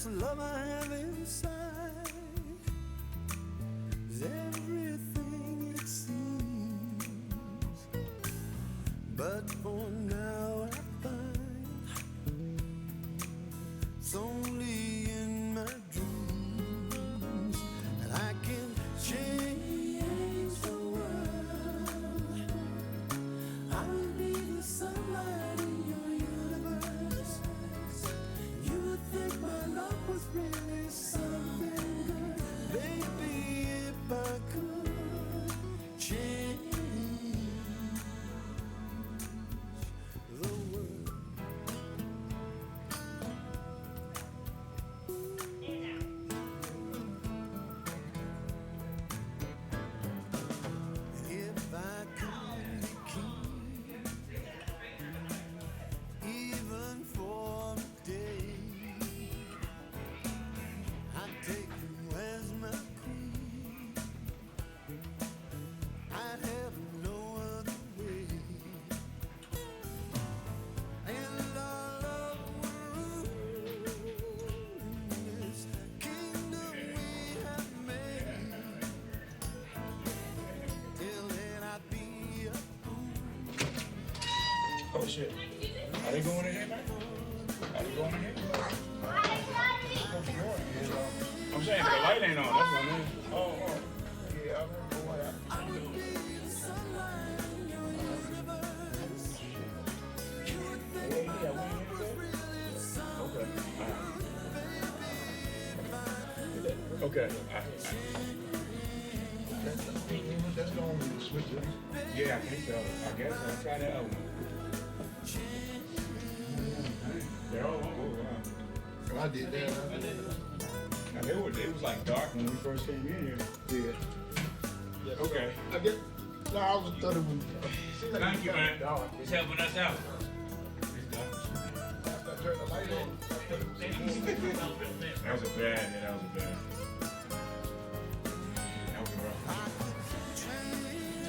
This love I have inside is everything it seems. But for now I find it's only in my dreams that I can change the world. I will be the sunlight in your universe. You would think my love was really something good. Baby, if I could change the world. If I could keep even for a day, I'd take you as my queen. I'd have no other way. And all of this kingdom we have made. Till then I'd be a Oh shit. Are they going in here, man? Are they going in here? I'm saying the light ain't on, that's what I mean. Oh. Yeah, I'm gonna go out. I would be the sunlight in your universe. You would think my love was really something. Okay. That's the only switch. Yeah, I think so. I guess I'll try that other one. They're all on. I did that. Now, it was like dark when we first came in here. Yeah. Okay. I guess. No, I was thought it was. Thank you, man. It's helping us out. After I turned the light on. That was a bad. That was rough.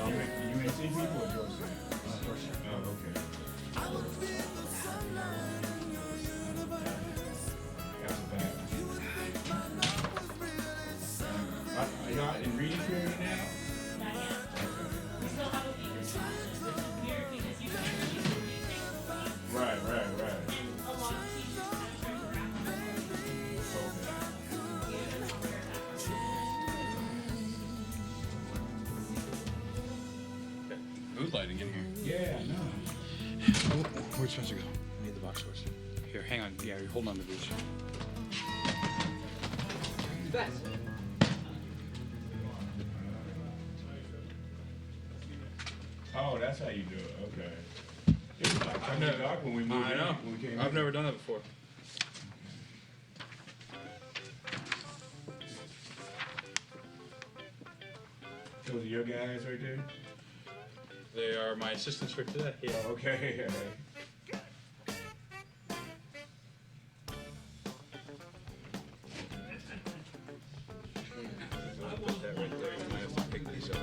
You ain't see people or Georgetown? Oh, okay. I would be the sunlight in your universe. That was bad. You would think my love was really something. Are y'all in reading period now? Not yet. We still have a week or so. It's weird because you can use the weekend. Right. And a lot of teachers kind of try to wrap up. Mood lighting in here. Yeah, I know. Where'd Spencer go? I need the box scores. Here, hang on. Yeah, you're holding on to these. Oh, that's how you do it. Okay. It was like dark when we moved in. When we came I've in. never done that before. Those are your guys right there? They are my assistants for today. Yeah. Oh, okay. I'll put that right there. You might have to pick these up.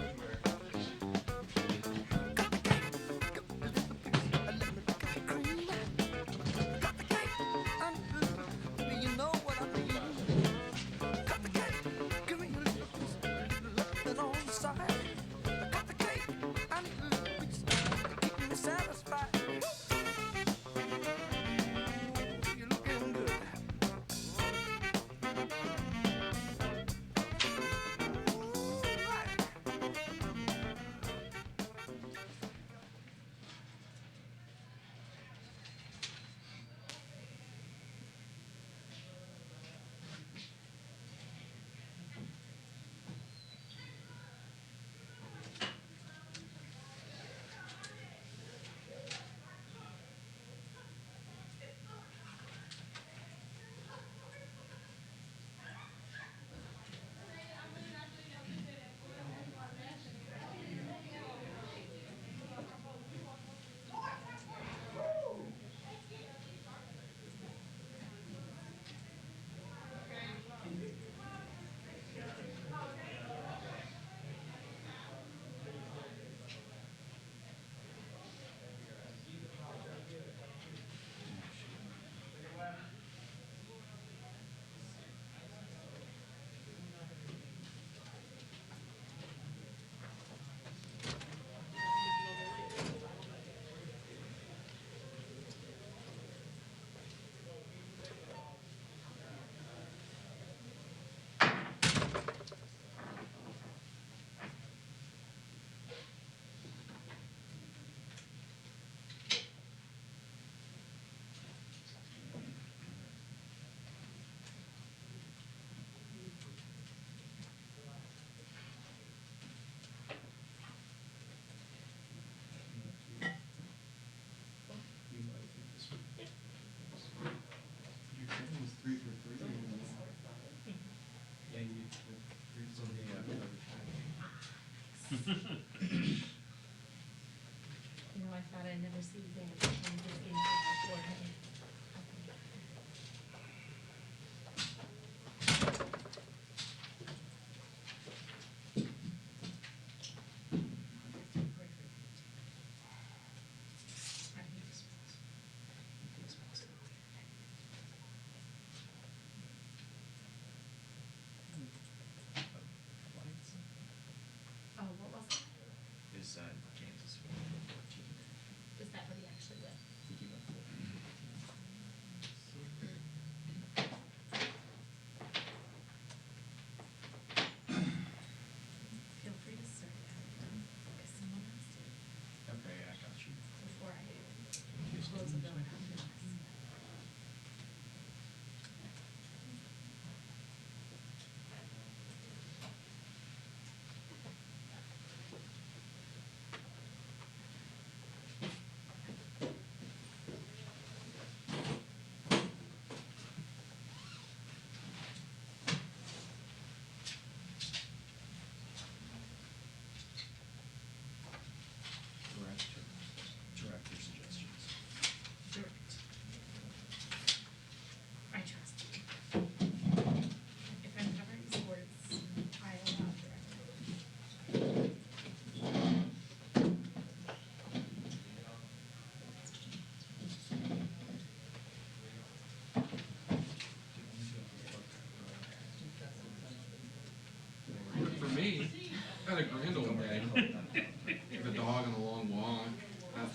You know what I mean? Cut the cake, give me a little bit on the side. Cut the cake, I need a little piece to keep me satisfied.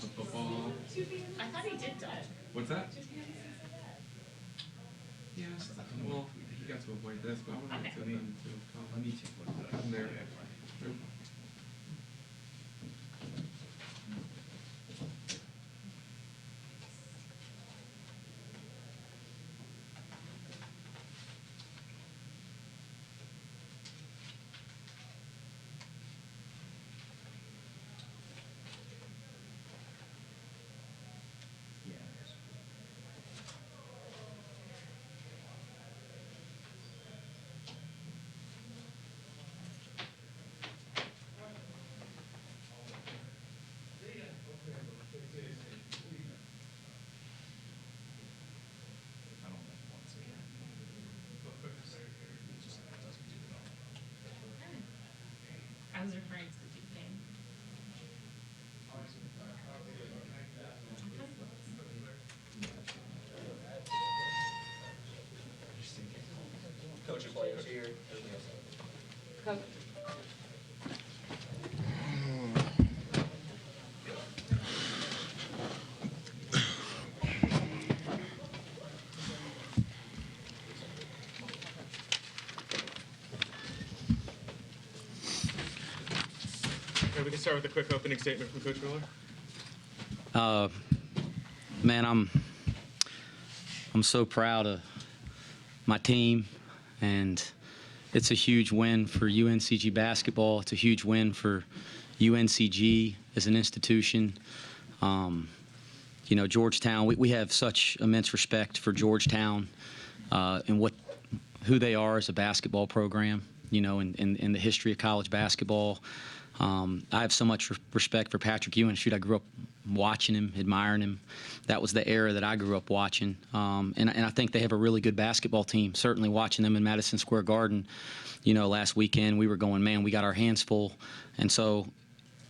the football. I thought he did die. What's that? Yes. Well, he got to avoid this, but I want to Okay. get to the name too. Let me check what it I'm there. I was referring to the Duke game. Coach and players here. Coach. Okay, we can start with a quick opening statement from Coach Miller. Man, I'm so proud of my team, and it's a huge win for UNCG basketball. It's a huge win for UNCG as an institution. You know, Georgetown, we have such immense respect for Georgetown and who they are as a basketball program, you know, in the history of college basketball. I have so much respect for Patrick Ewing. Shoot, I grew up watching him, admiring him. That was the era that I grew up watching. And I think they have a really good basketball team. Certainly watching them in Madison Square Garden, you know, last weekend, we were going, man, we got our hands full. And so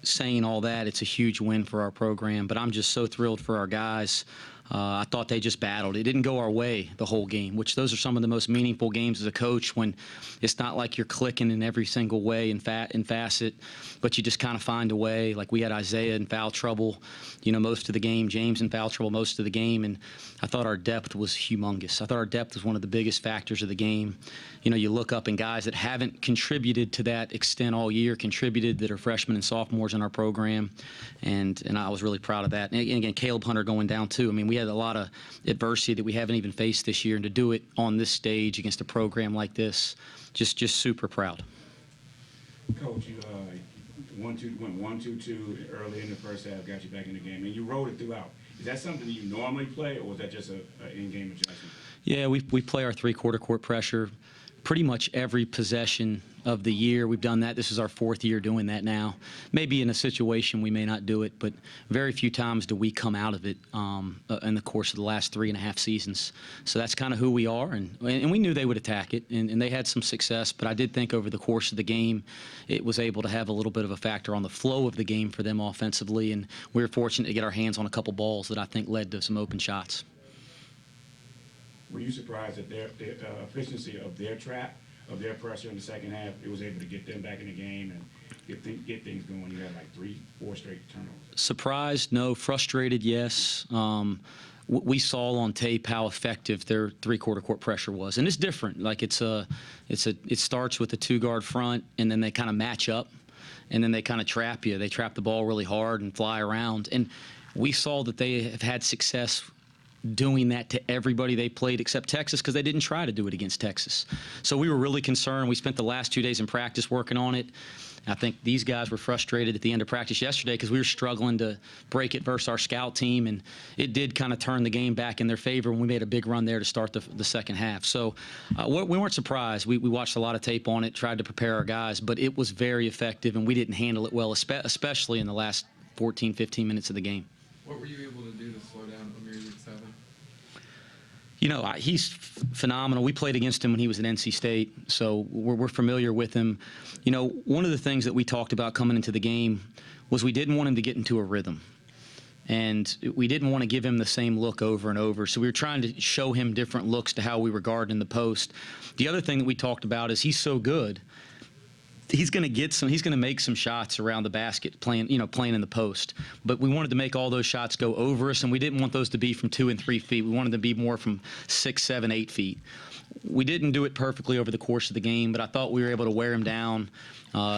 saying all that, it's a huge win for our program. But I'm just so thrilled for our guys. I thought they just battled. It didn't go our way the whole game, which those are some of the most meaningful games as a coach, when it's not like you're clicking in every single way and facet, but you just kind of find a way. Like we had Isaiah in foul trouble, you know, most of the game, James in foul trouble most of the game, and I thought our depth was humongous. I thought our depth was one of the biggest factors of the game. You know, you look up and guys that haven't contributed to that extent all year, contributed, that are freshmen and sophomores in our program, and I was really proud of that. And again, Caleb Hunter going down too. I mean, we had a lot of adversity that we haven't even faced this year, and to do it on this stage against a program like this, just super proud. Coach, you went 1-2-2 early in the first half, got you back in the game, and you rode it throughout. Is that something that you normally play, or was that just an in-game adjustment? Yeah, we play our three-quarter court pressure pretty much every possession of the year. We've done that. This is our fourth year doing that now. Maybe in a situation we may not do it, but very few times do we come out of it in the course of the last 3.5 seasons. So that's kind of who we are, and we knew they would attack it, and they had some success, but I did think over the course of the game it was able to have a little bit of a factor on the flow of the game for them offensively, and we were fortunate to get our hands on a couple balls that I think led to some open shots. Were you surprised at their efficiency of their trap, of their pressure in the second half? It was able to get them back in the game and get things going. You had like 3-4 straight turnovers. Surprised? No. Frustrated? Yes. We saw on tape how effective their three-quarter court pressure was, and it's different. Like it starts with a two-guard front, and then they kind of match up, and then they kind of trap you. They trap the ball really hard and fly around, and we saw that they have had success doing that to everybody they played except Texas, because they didn't try to do it against Texas. So we were really concerned. We spent the last 2 days in practice working on it. I think these guys were frustrated at the end of practice yesterday because we were struggling to break it versus our scout team, and it did kind of turn the game back in their favor when we made a big run there to start the second half. So we weren't surprised. We watched a lot of tape on it, tried to prepare our guys, but it was very effective, and we didn't handle it well, especially in the last 14, 15 minutes of the game. What were you able to do to slow down Amir Yurtseven? You know, he's phenomenal. We played against him when he was at NC State, so we're familiar with him. You know, one of the things that we talked about coming into the game was we didn't want him to get into a rhythm, and we didn't want to give him the same look over and over. So we were trying to show him different looks to how we were guarding the post. The other thing that we talked about is he's so good he's going to get some. He's going to make some shots around the basket, playing in the post. But we wanted to make all those shots go over us, and we didn't want those to be from 2 and 3 feet. We wanted them to be more from 6, 7, 8 feet. We didn't do it perfectly over the course of the game, but I thought we were able to wear him down.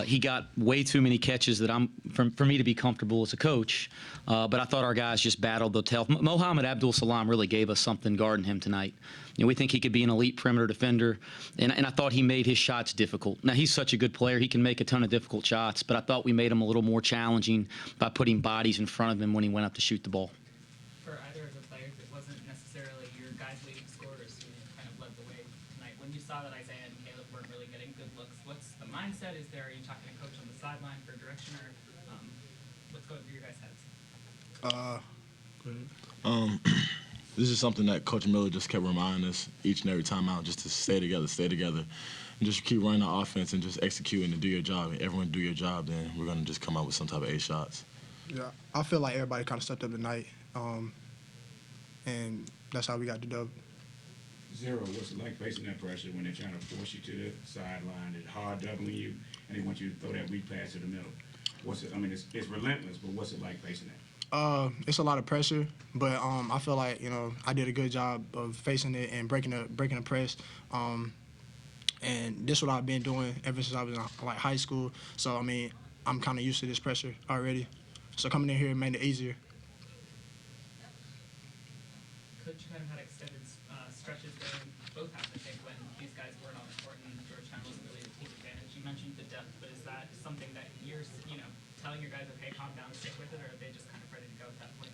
He got way too many catches that for me to be comfortable as a coach. But I thought our guys just battled the tail. Mohamed Abdul Salam really gave us something guarding him tonight. We think he could be an elite perimeter defender, and I thought he made his shots difficult. Now, he's such a good player. He can make a ton of difficult shots, but I thought we made him a little more challenging by putting bodies in front of him when he went up to shoot the ball. For either of the players, it wasn't necessarily your guys' leading scorers who kind of led the way tonight. When you saw that Isaiah and Caleb weren't really getting good looks, what's the mindset? Are you talking to coach on the sideline for direction, or what's going through your guys' heads? This is something that Coach Miller just kept reminding us each and every time out, just to stay together, and just keep running the offense and just executing and do your job. And everyone do your job, then we're going to just come out with some type of 8 shots. Yeah, I feel like everybody kind of stepped up tonight, and that's how we got the dub. Zero, what's it like facing that pressure when they're trying to force you to the sideline? It's hard doubling you, and they want you to throw that weak pass to the middle. It's relentless, but what's it like facing that? It's a lot of pressure, but I feel like I did a good job of facing it and breaking the press. And this is what I've been doing ever since I was in high school. So I'm kind of used to this pressure already. So coming in here made it easier. Coach kind of had extended stretches during both halves, I think, when these guys weren't on the court and Georgetown wasn't really the team advantage. You mentioned the depth, but is that something that you're telling your guys, okay, calm down, stick with it, or are they just kind of ready to go at that point?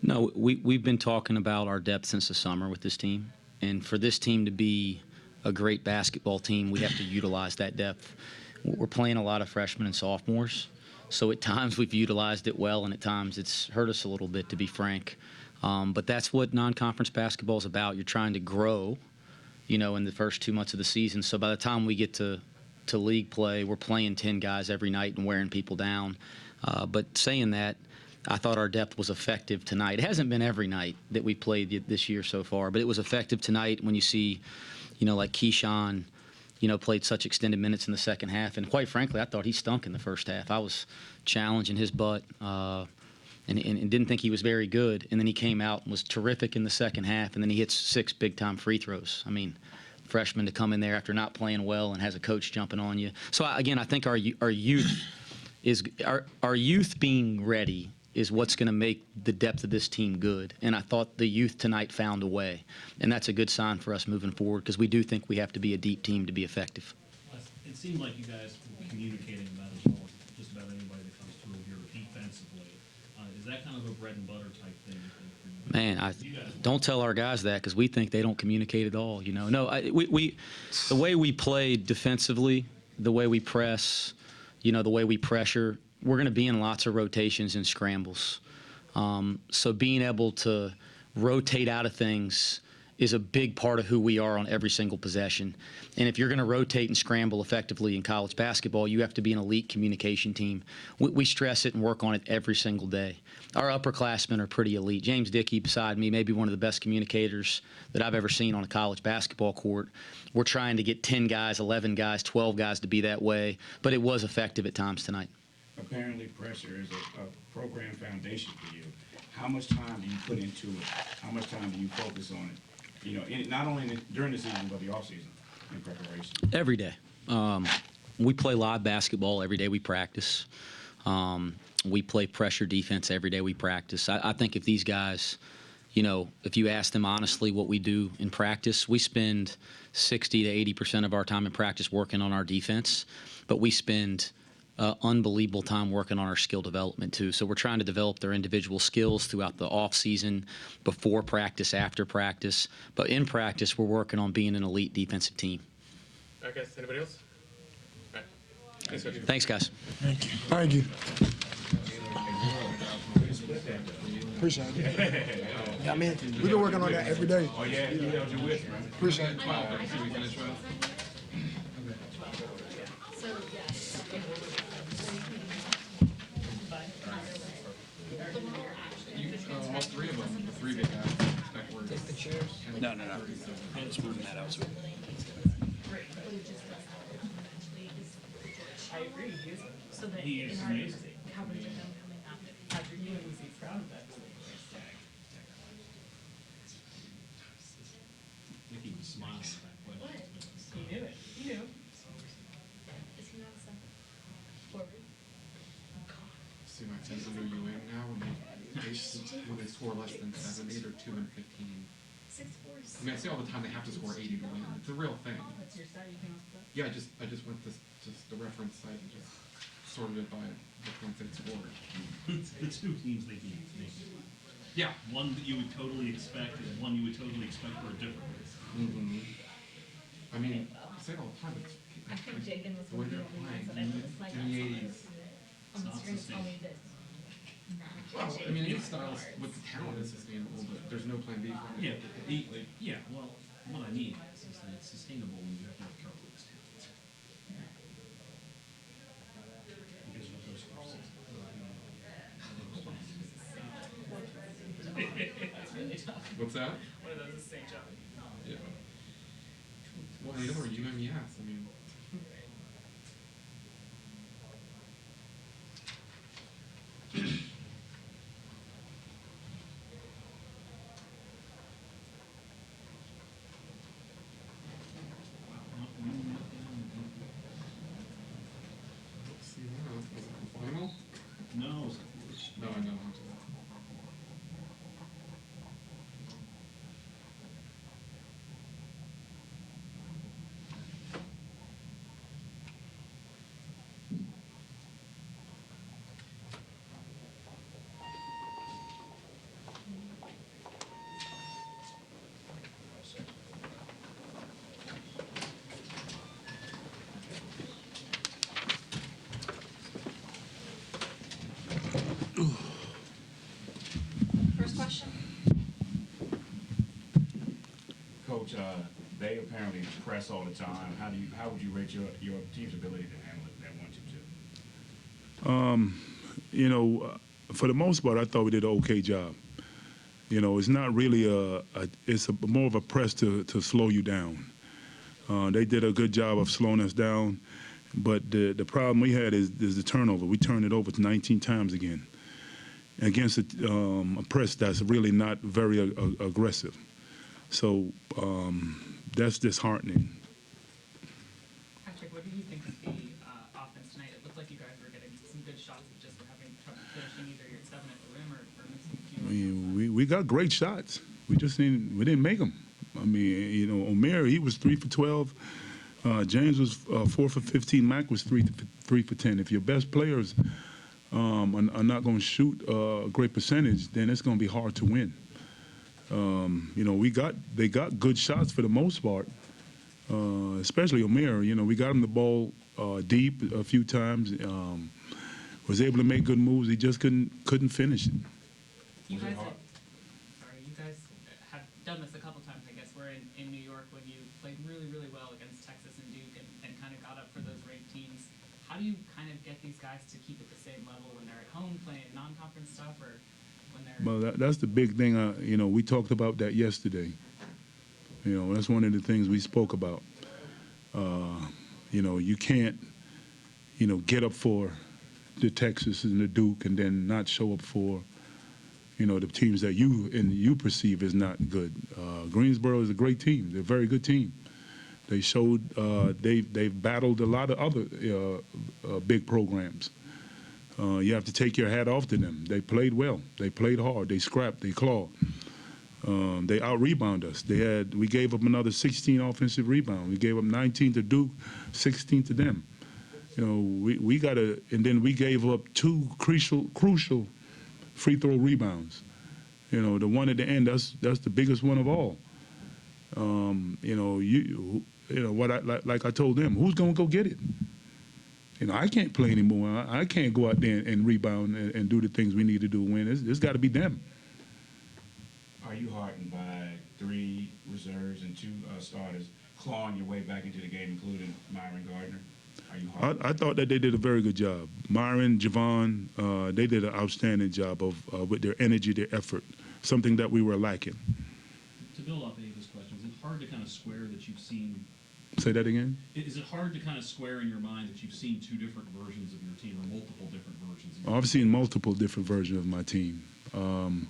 No, we've been talking about our depth since the summer with this team. And for this team to be a great basketball team, we have to utilize that depth. We're playing a lot of freshmen and sophomores. So at times we've utilized it well, and at times it's hurt us a little bit, to be frank. But that's what non-conference basketball is about. You're trying to grow, in the first 2 months of the season. So by the time we get to league play, we're playing 10 guys every night and wearing people down. But saying that, I thought our depth was effective tonight. It hasn't been every night that we played this year so far, but it was effective tonight when you see, like Keyshawn, played such extended minutes in the second half. And quite frankly, I thought he stunk in the first half. I was challenging his butt and didn't think he was very good. And then he came out and was terrific in the second half, and then he hits 6 big-time free throws. Freshman to come in there after not playing well and has a coach jumping on you. So, I think our youth our youth being ready is what's going to make the depth of this team good. And I thought the youth tonight found a way. And that's a good sign for us moving forward, because we do think we have to be a deep team to be effective. It seemed like you guys were communicating about as well as just about anybody that comes through here defensively. Is that kind of a bread and butter type thing? Man, don't tell our guys that, because we think they don't communicate at all. No, the way we play defensively, the way we press, the way we pressure, we're going to be in lots of rotations and scrambles. So being able to rotate out of things is a big part of who we are on every single possession. And if you're going to rotate and scramble effectively in college basketball, you have to be an elite communication team. We stress it and work on it every single day. Our upperclassmen are pretty elite. James Dickey, beside me, maybe one of the best communicators that I've ever seen on a college basketball court. We're trying to get 10 guys, 11 guys, 12 guys to be that way, but it was effective at times tonight. Apparently pressure is a program foundation for you. How much time do you put into it? How much time do you focus on it? Not only during the season, but the off season in preparation. Every day. We play live basketball every day we practice. We play pressure defense every day we practice. I think if these guys, if you ask them honestly what we do in practice, we spend 60 to 80% of our time in practice working on our defense, but we spend unbelievable time working on our skill development too. So we're trying to develop their individual skills throughout the off season, before practice, after practice. But in practice, we're working on being an elite defensive team. All right, guys. Anybody else? All right. Thanks, Coach. Thanks, guys. Thank you. Appreciate it. Yeah, we've been working on that every day. Oh, yeah, that was your wish, man. Appreciate it. All 3 of them, the 3 big guys. Take the chairs. No. Just moving that out. I agree. He is. So that He is in our amazing. coverage of them coming after. After you and was he proud of that? I think he was smiling at that What? question. He knew it. He knew. Is he not some forward? See my team's under UN now, when they score less than 70, they're 2-15. 6'4" is. I mean, I see all the time they have to score 80 to win. It's a real thing. That's your stat. You came up with that. Yeah, I just went to just the reference site and just sorted it by the points that it scored. The two teams they beat. Yeah. One that you would totally expect, and one you would totally expect for a different reason. I mean, I say it all the time, it's I think Jaden was the one way of the they're only ones playing that I was like, in the 80s. on the screen tell me this. Well, I mean, any styles with the talent is sustainable, but there's no plan B for it. Yeah, yeah. Well, what I mean is that it's sustainable when you have North Carolina's talent. Because of those first six. That's really tough. What's that? One of those is St. John. Yeah. Well, the other UMES, I mean. Let's see, what else? Was it the final? No, it's the first. No, I know. First question? Coach, they apparently press all the time. How would you rate your team's ability to handle it, that 1-2-2? You know, for the most part, I thought we did an okay job. You know, it's not really it's more of a press to slow you down. They did a good job of slowing us down, but the problem we had is the turnover. We turned it over 19 times again against a press that's really not very aggressive. So that's disheartening. Patrick, what did you think of the offense tonight? It looked like you guys were getting some good shots, but just were having trouble finishing either your 7 at the rim or missing a few. We got great shots. We didn't make them. I mean, you know, Omer, he was 3 for 12. James was 4 for 15. Mac was 3 for 10. If your best players are not going to shoot a great percentage, then it's going to be hard to win. You know, they got good shots for the most part, especially Omer. You know, we got him the ball deep a few times. Was able to make good moves. He just couldn't finish it. You guys have done this a couple times, I guess. We're in New York when you played really, really well against Texas and Duke and kind of got up for those ranked teams. How do you kind of get these guys to keep at the same level when they're at home playing non-conference stuff, or when they're? Well, that's the big thing. You know, we talked about that yesterday. You know, that's one of the things we spoke about. You know, you can't, you know, get up for the Texas and the Duke and then not show up for, you know, the teams that you perceive as not good. Greensboro is a great team. They're a very good team. They showed they've battled a lot of other big programs. You have to take your hat off to them. They played well. They played hard. They scrapped. They clawed. They out-rebounded us. We gave up another 16 offensive rebounds. We gave up 19 to Duke, 16 to them. You know, we got to, and then we gave up 2 crucial free throw rebounds. You know, the one at the end, that's the biggest one of all. You know, you know what like I told them, who's gonna go get it? You know, I can't play anymore. I can't go out there and rebound and do the things we need to do to win. It's got to be them. Are you heartened by 3 reserves and 2 starters clawing your way back into the game, including Myron Gardner? Are you heartened? I thought that they did a very good job. Myron, Javon, they did an outstanding job with their energy, their effort, something that we were lacking. To build off Ava's questions, it's hard to kind of square that you've seen Say that again? Is it hard to kind of square in your mind that you've seen two different versions of your team or multiple different versions of your I've seen multiple different versions of my team. You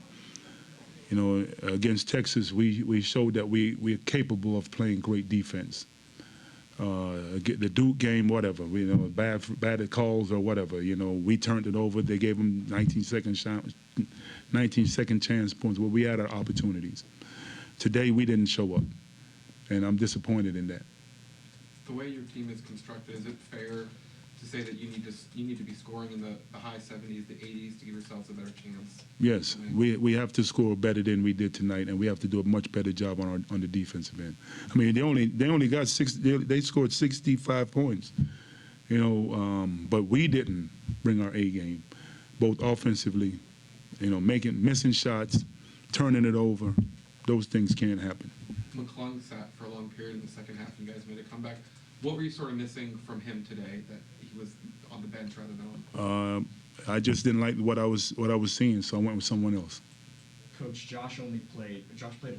know, against Texas, we showed that we're capable of playing great defense. The Duke game, whatever, you know, bad calls or whatever, you know, we turned it over. They gave them 19-second chance points. Well, we had our opportunities. Today, we didn't show up, and I'm disappointed in that. The way your team is constructed, is it fair to say that you need to be scoring in the high 70s, the 80s to give yourselves a better chance? Yes, we have to score better than we did tonight, and we have to do a much better job on the defensive end. I mean, they only got they scored 65 points, you know, but we didn't bring our A game, both offensively, you know, missing shots, turning it over. Those things can't happen. McClung sat for a long period in the second half. You guys made a comeback. What were you sort of missing from him today that he was on the bench rather than on? I just didn't like what I was seeing, so I went with someone else. Coach, Josh played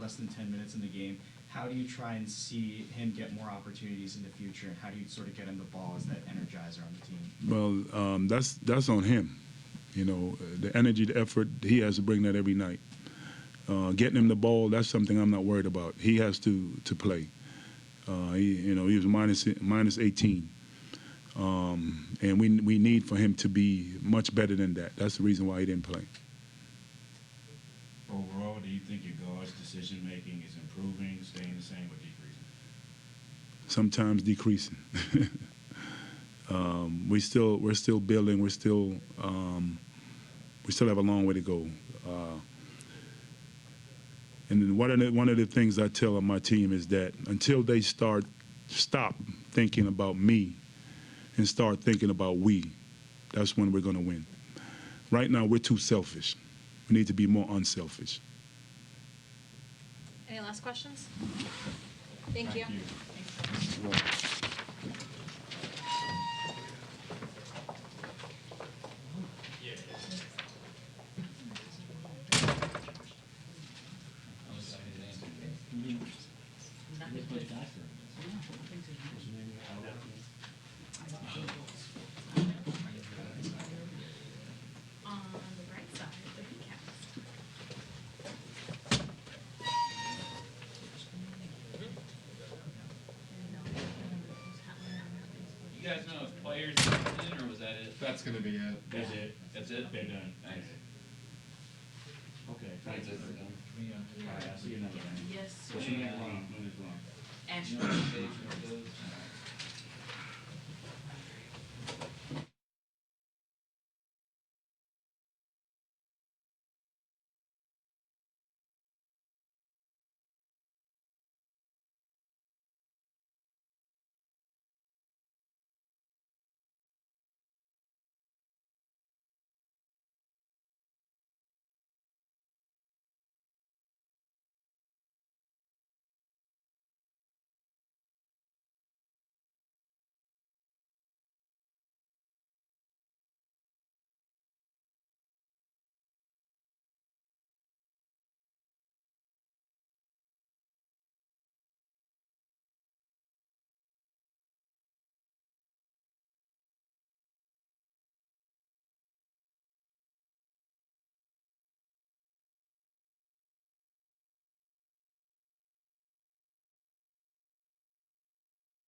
less than 10 minutes in the game. How do you try and see him get more opportunities in the future, and how do you sort of get him the ball as that energizer on the team? Well, that's on him. You know, the energy, the effort, he has to bring that every night. Getting him the ball, that's something I'm not worried about. He has to play. He was minus 18. And we need for him to be much better than that. That's the reason why he didn't play. Overall, do you think your guards' decision-making is improving, staying the same, or decreasing? Sometimes decreasing. We're still building. We still have a long way to go. And one of the things I tell my team is that until they stop thinking about me and start thinking about we, that's when we're going to win. Right now, we're too selfish. We need to be more unselfish. Any last questions? Thank you. On the right side, the recast. You guys know if players are in, or was that it? That's going to be it. That's it. That's it? They're done. Nice. Okay. Thanks. All right, I'll see you another time. Yes. What's your name? When is wrong? Ashley.